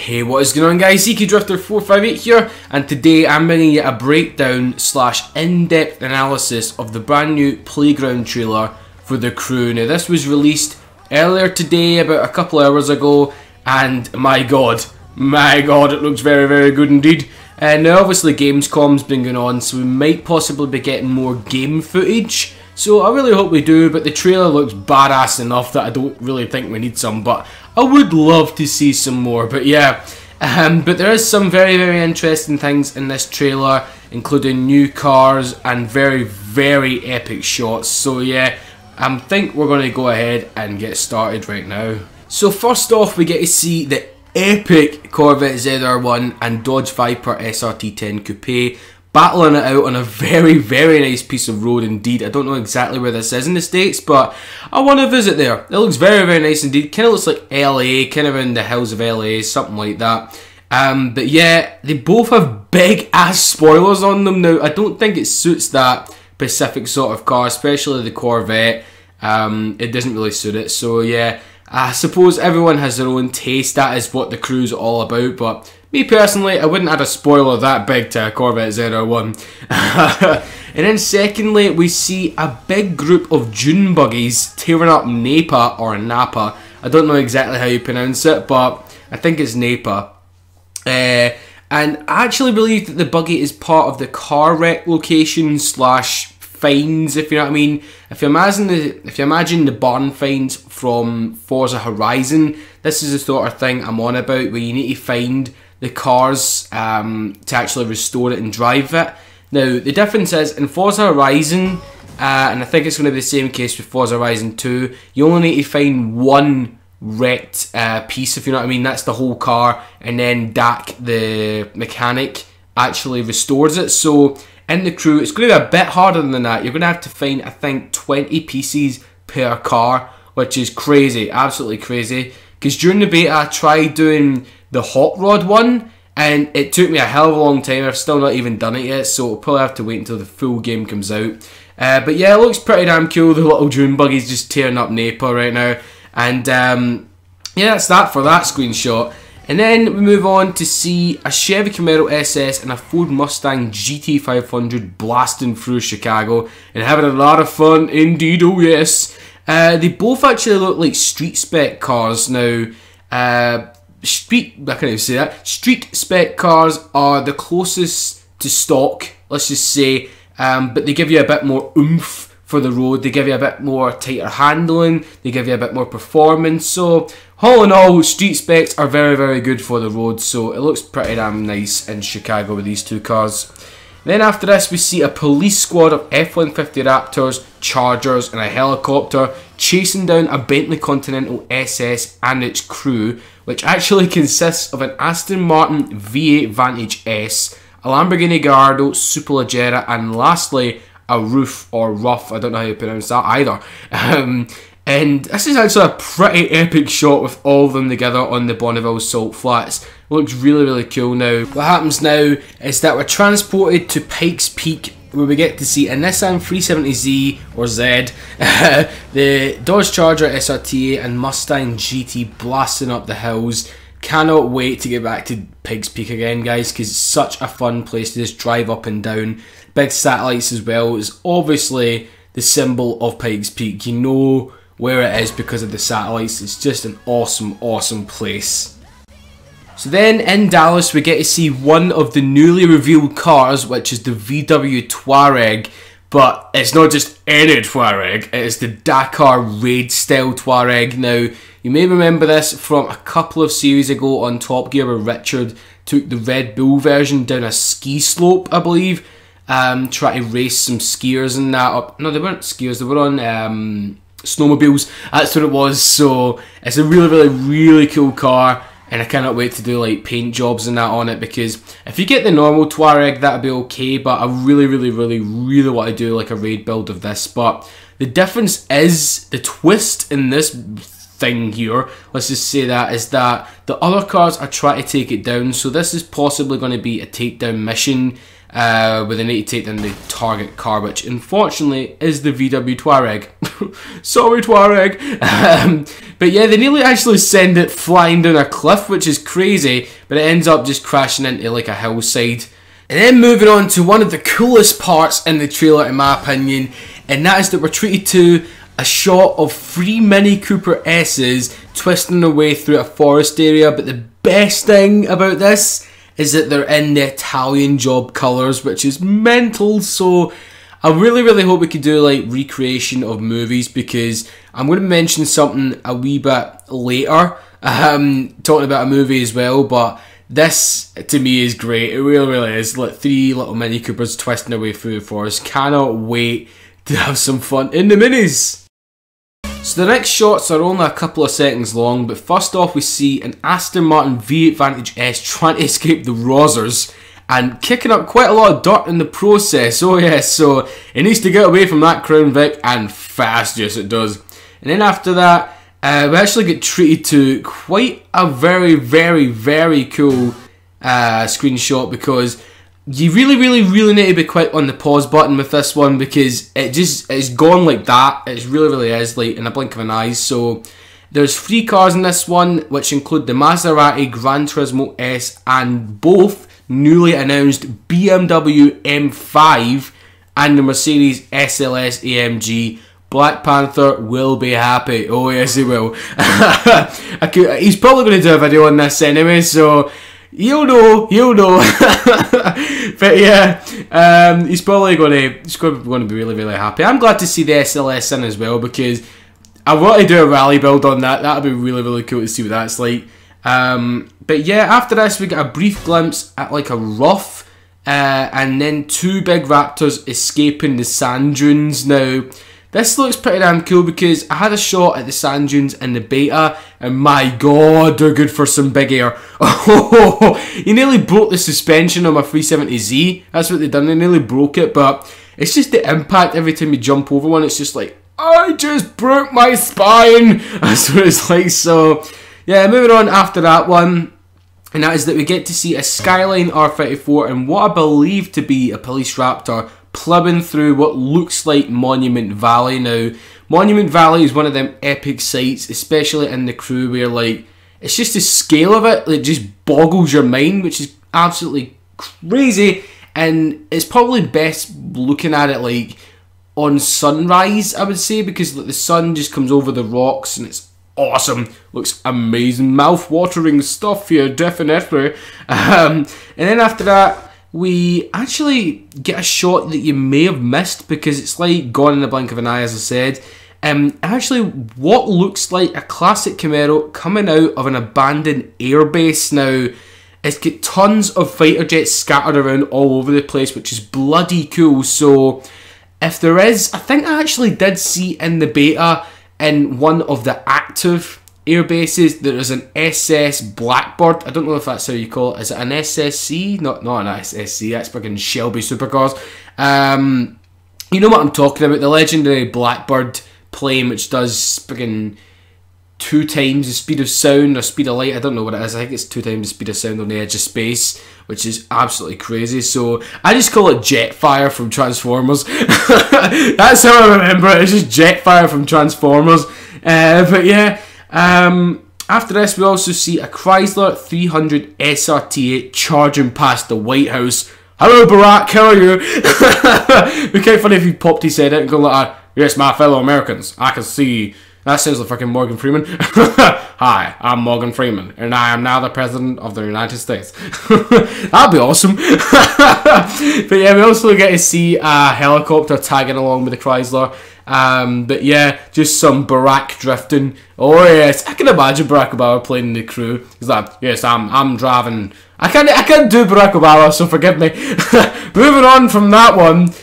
Hey, what is going on guys, ZKDrifter458 here, and today I'm bringing you a breakdown / in-depth analysis of the brand new Playground trailer for The Crew. Now this was released earlier today, about a couple hours ago, and my god, it looks very good indeed. And now obviously Gamescom's been going on, so we might possibly be getting more game footage. So I really hope we do, but the trailer looks badass enough that I don't really think we need some, but I would love to see some more. But yeah, but there is some very interesting things in this trailer, including new cars and very epic shots. So yeah, I think we're going to go ahead and get started right now. So first off, we get to see the epic Corvette ZR1 and Dodge Viper SRT10 Coupe battling it out on a very nice piece of road indeed. I don't know exactly where this is in the States, but I want to visit there. It looks very nice indeed. Kind of looks like LA, kind of in the hills of LA, something like that. But yeah, they both have big ass spoilers on them. Now, I don't think it suits that specific sort of car, especially the Corvette. It doesn't really suit it. So yeah, I suppose everyone has their own taste. That is what The Crew's all about, but me personally, I wouldn't add a spoiler that big to a Corvette ZR1. And then secondly, we see a big group of Dune Buggies tearing up Napa, or Napa. I don't know exactly how you pronounce it, but I think it's Napa. And I actually believe that the buggy is part of the car wreck location / finds, if you know what I mean. If you imagine the barn finds from Forza Horizon, this is the sort of thing I'm on about, where you need to find the cars to actually restore it and drive it. Now, the difference is, in Forza Horizon, and I think it's going to be the same case with Forza Horizon 2, you only need to find one wrecked piece, if you know what I mean. That's the whole car, and then Dak, the mechanic, actually restores it. So in The Crew, it's going to be a bit harder than that. You're going to have to find, I think, 20 pieces per car, which is crazy, absolutely crazy. Because during the beta, I tried doing the hot rod one, and it took me a hell of a long time. I've still not even done it yet, so I'll probably have to wait until the full game comes out. But yeah, it looks pretty damn cool. The little Dune Buggy's just tearing up Napa right now. And yeah, that's that for that screenshot. And then we move on to see a Chevy Camaro SS and a Ford Mustang GT500 blasting through Chicago and having a lot of fun indeed, oh yes. They both actually look like street spec cars. Now, street spec cars are the closest to stock, let's just say, but they give you a bit more oomph for the road. They give you a bit more tighter handling, they give you a bit more performance. So all in all, street specs are very good for the road, so it looks pretty damn nice in Chicago with these two cars. Then after this, we see a police squad of F-150 Raptors, Chargers and a helicopter chasing down a Bentley Continental SS and its crew, which actually consists of an Aston Martin V8 Vantage S, a Lamborghini Gallardo Superleggera, and lastly a Roof, or Rough, I don't know how you pronounce that either. And this is actually a pretty epic shot with all of them together on the Bonneville Salt Flats. It looks really cool. Now, what happens now is that we're transported to Pikes Peak, where we get to see a Nissan 370Z, or Z, the Dodge Charger SRT and Mustang GT blasting up the hills. Cannot wait to get back to Pikes Peak again, guys, because it's such a fun place to just drive up and down. Big satellites as well. It's obviously the symbol of Pikes Peak. You know where it is because of the satellites. It's just an awesome place. So then in Dallas, we get to see one of the newly revealed cars, which is the VW Touareg. But it's not just any Touareg, it is the Dakar Raid style Touareg. Now, you may remember this from a couple of series ago on Top Gear, where Richard took the Red Bull version down a ski slope, I believe. Try to race some skiers and that up. No, they weren't skiers, they were on snowmobiles. That's what it was. So it's a really cool car, and I cannot wait to do like paint jobs and that on it, because if you get the normal Touareg, that'd be okay, but I really want to do like a raid build of this. But the difference is, the twist in this thing here, let's just say that, is that the other cars are trying to take it down. So this is possibly going to be a takedown mission, where they need to take down the target car, which unfortunately is the VW Touareg. Sorry, Tuareg. But yeah, they nearly actually send it flying down a cliff, which is crazy, but it ends up just crashing into like a hillside. And then moving on to one of the coolest parts in the trailer, in my opinion, and that is that we're treated to a shot of 3 Mini Cooper S's twisting their way through a forest area. But the best thing about this is that they're in the Italian job colours, which is mental. So I really hope we could do like recreation of movies, because I'm going to mention something a wee bit later, talking about a movie as well, but this to me is great. It really is. Like 3 little Mini Coopers twisting their way through the forest. Cannot wait to have some fun in the minis. So the next shots are only a couple of seconds long, but first off we see an Aston Martin V8 Vantage S trying to escape the Rozzers and kicking up quite a lot of dirt in the process. Oh yes, so it needs to get away from that Crown Vic, and fast, yes it does. And then after that, we actually get treated to quite a very cool screenshot, because you really need to be quick on the pause button with this one, because it's gone like that. It really is, like in a blink of an eye. So there's 3 cars in this one, which include the Maserati Gran Turismo S and both newly announced BMW M5 and the Mercedes SLS AMG. Black Panther will be happy. Oh yes, he will. He's probably going to do a video on this anyway, so you'll know. But yeah, he's probably going to be really happy. I'm glad to see the SLS in as well, because I want to do a rally build on that. That'd be really cool to see what that's like. But yeah, after this we get a brief glimpse at like a rough, and then 2 big raptors escaping the sand dunes. Now this looks pretty damn cool, because I had a shot at the sand dunes in the beta, and my god, they're good for some big air. Oh, he nearly broke the suspension on my 370Z. That's what they done, they nearly broke it, but it's just the impact every time you jump over one. It's just like, I just broke my spine. That's what it's like. So yeah, moving on after that one, and that is that we get to see a Skyline R34 and what I believe to be a police raptor plumbing through what looks like Monument Valley. Now, Monument Valley is one of them epic sites, especially in the Crew, where like it's just the scale of it, it just boggles your mind, which is absolutely crazy. And it's probably best looking at it like on sunrise, I would say, because like, the sun just comes over the rocks and it's awesome. Looks amazing, mouth-watering stuff here, definitely. And then after that, we actually get a shot that you may have missed, because it's like gone in the blink of an eye, as I said. Actually, what looks like a classic Camaro coming out of an abandoned airbase. Now, it's got tons of fighter jets scattered around all over the place, which is bloody cool. So if there is, I think I actually did see in the beta, in one of the active air bases, there is an SS Blackbird. I don't know if that's how you call it. Is it an SSC? Not an SSC, that's fucking Shelby supercars. You know what I'm talking about, the legendary Blackbird plane, which does fucking 2 times the speed of sound or speed of light. I don't know what it is. I think it's 2 times the speed of sound on the edge of space, which is absolutely crazy. So I just call it Jetfire from Transformers. That's how I remember it. It's just Jetfire from Transformers. But yeah, after this we also see a Chrysler 300 SRT8 charging past the White House. Hello Barack, how are you? It'd be quite funny if he popped his head out and go like, yes, my fellow Americans, I can see. That sounds like fucking Morgan Freeman. Hi, I'm Morgan Freeman, and I am now the President of the United States. That'd be awesome. But yeah, we also get to see a helicopter tagging along with the Chrysler. But yeah, just some Barack drifting. Oh yes, I can imagine Barack Obama playing in the Crew. He's like, yes, I'm driving. I can't do Barack Obama, so forgive me. Moving on from that one.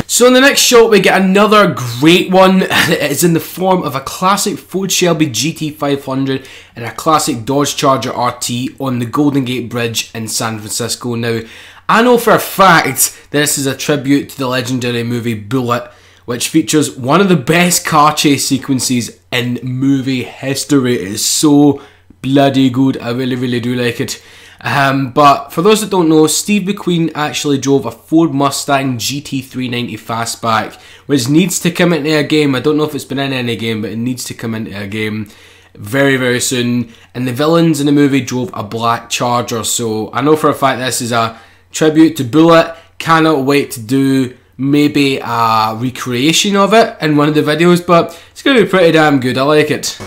So in the next shot we get another great one. It's in the form of a classic Ford Shelby GT500 and a classic Dodge Charger RT on the Golden Gate Bridge in San Francisco. Now, I know for a fact this is a tribute to the legendary movie Bullet, which features one of the best car chase sequences in movie history. It is so bloody good. I really do like it. But for those that don't know, Steve McQueen actually drove a Ford Mustang GT390 Fastback, which needs to come into a game. I don't know if it's been in any game, but it needs to come into a game very, very soon. And the villains in the movie drove a black Charger, so I know for a fact this is a tribute to Bullet. Cannot wait to do maybe a recreation of it in one of the videos, but it's going to be pretty damn good. I like it.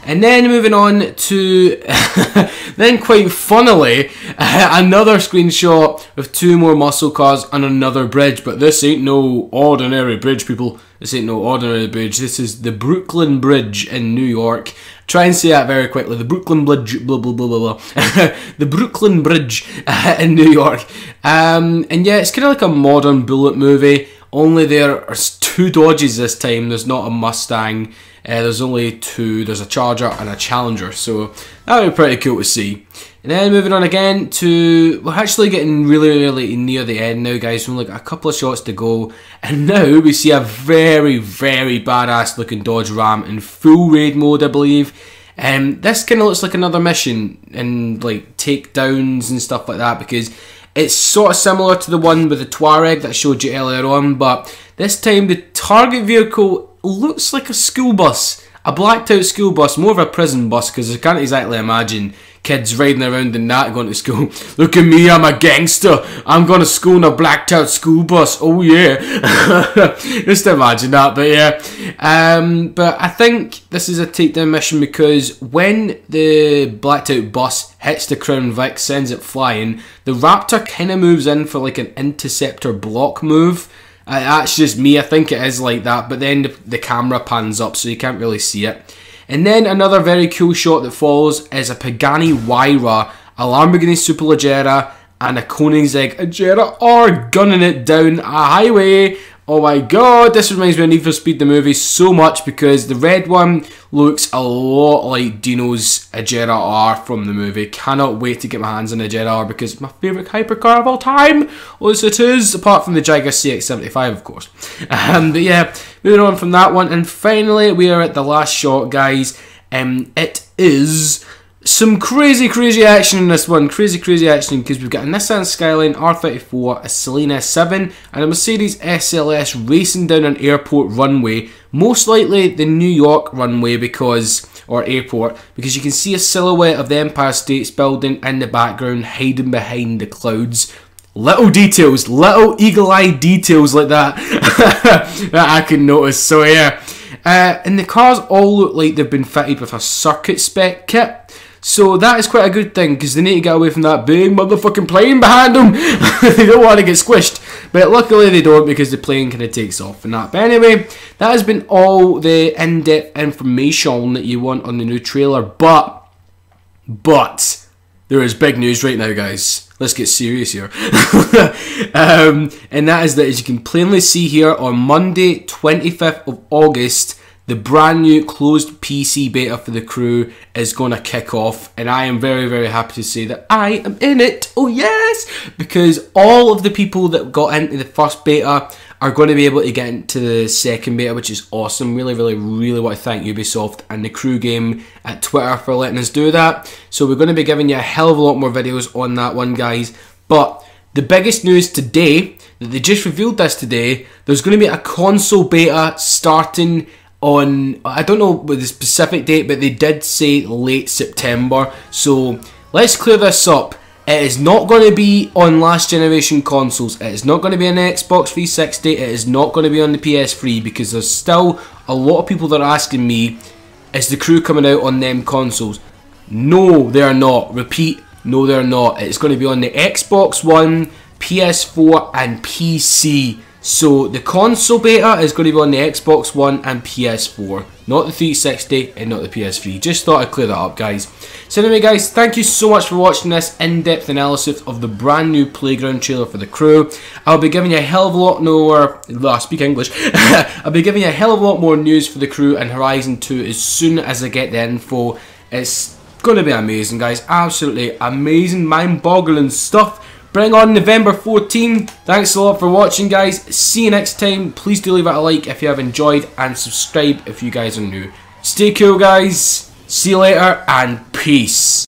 And then moving on to, then quite funnily, another screenshot of two more muscle cars on another bridge. But this ain't no ordinary bridge, people. This ain't no ordinary bridge. This is the Brooklyn Bridge in New York. Try and say that very quickly. The Brooklyn Bridge, blah, blah, blah, blah, blah. The Brooklyn Bridge in New York. And yeah, it's kind of like a modern Bullet movie. Only there are two Dodges this time. There's not a Mustang. There's only two. There's a Charger and a Challenger. So that would be pretty cool to see. And then moving on again to... We're actually getting really near the end now, guys. We've only got a couple of shots to go. And now we see a very badass looking Dodge Ram in full raid mode, I believe. This kind of looks like another mission and like takedowns and stuff like that, because it's sort of similar to the one with the Touareg that I showed you earlier on, but this time the target vehicle looks like a school bus. A blacked out school bus, more of a prison bus, because I can't exactly imagine kids riding around in that going to school. Look at me, I'm a gangster. I'm going to school in a blacked out school bus. Oh yeah. Just imagine that, but yeah. But I think this is a takedown mission because when the blacked out bus hits the Crown Vic, sends it flying, the Raptor kind of moves in for like an interceptor block move. That's just me, I think it is like that, but then the camera pans up so you can't really see it. And then another very cool shot that follows is a Pagani Huayra, a Lamborghini Superleggera, and a Koenigsegg Agera R gunning it down a highway. Oh my god, this reminds me of Need for Speed the movie so much because the red one looks a lot like Dino's Agera R from the movie. Cannot wait to get my hands on Agera R because it's my favourite hypercar of all time. Yes, it is, apart from the Jaguar CX-75, of course. But yeah, moving on from that one. And finally, we are at the last shot, guys. It is some crazy action in this one. Crazy action because we've got a Nissan Skyline R34, a Celine S7 and a Mercedes SLS racing down an airport runway. Most likely the New York runway or airport, because you can see a silhouette of the Empire State Building in the background hiding behind the clouds. Little details, little eagle-eyed details like that that I can notice. So yeah, and the cars all look like they've been fitted with a circuit spec kit. So that is quite a good thing because they need to get away from that big motherfucking plane behind them. They don't want to get squished. But luckily they don't because the plane kind of takes off and that. But anyway, that has been all the in-depth information that you want on the new trailer. But there is big news right now, guys. Let's get serious here. And that is that, as you can plainly see here, on Monday 25th of August, the brand new closed PC beta for the crew is going to kick off, and I am very happy to say that I am in it. Oh yes! Because all of the people that got into the first beta are going to be able to get into the second beta, which is awesome. Really want to thank Ubisoft and the crew game at Twitter for letting us do that. So we're going to be giving you a hell of a lot more videos on that one, guys. But the biggest news today, that they just revealed this today, there's going to be a console beta starting on, I don't know the specific date, but they did say late September. So let's clear this up. It is not going to be on last generation consoles. It is not going to be on the Xbox 360. It is not going to be on the PS3 because there's still a lot of people that are asking me, is the crew coming out on them consoles? No, they are not. Repeat, no, they're not. It's going to be on the Xbox One, PS4 and PC. So the console beta is going to be on the Xbox One and PS4, not the 360 and not the PS3. Just thought I'd clear that up, guys. So anyway, guys, thank you so much for watching this in-depth analysis of the brand new Playground trailer for the crew. I'll be giving you a hell of a lot more, speak English, I'll be giving you a hell of a lot more news for the crew and Horizon 2 as soon as I get the info. It's going to be amazing, guys. Absolutely amazing, mind-boggling stuff. Bring on November 14. Thanks a lot for watching, guys. See you next time. Please do leave it a like if you have enjoyed and subscribe if you guys are new. Stay cool, guys. See you later and peace.